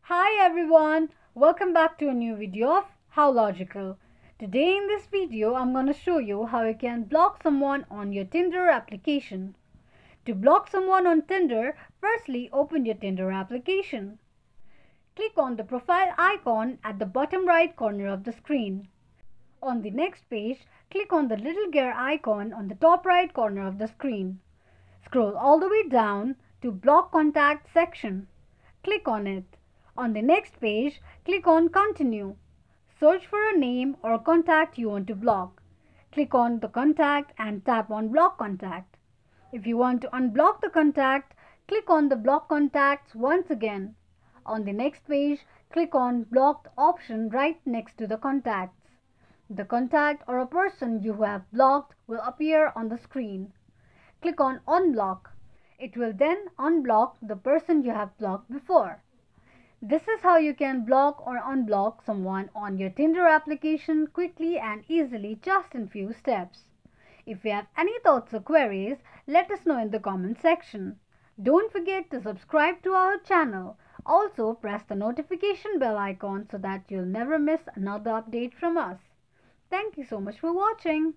Hi everyone, welcome back to a new video of How Logical. Today in this video, I'm going to show you how you can block someone on your Tinder application. To block someone on Tinder, firstly open your Tinder application. Click on the profile icon at the bottom right corner of the screen. On the next page, click on the little gear icon on the top right corner of the screen. Scroll all the way down to Block Contact section. Click on it. On the next page, click on Continue. Search for a name or contact you want to block. Click on the contact and tap on Block Contact. If you want to unblock the contact, click on the Block Contacts once again. On the next page, click on Blocked option right next to the contacts. The contact or a person you have blocked will appear on the screen. Click on Unblock. It will then unblock the person you have blocked before. This is how you can block or unblock someone on your Tinder application quickly and easily just in few steps. If you have any thoughts or queries, let us know in the comment section. Don't forget to subscribe to our channel. Also press the notification bell icon so that you'll never miss another update from us. Thank you so much for watching.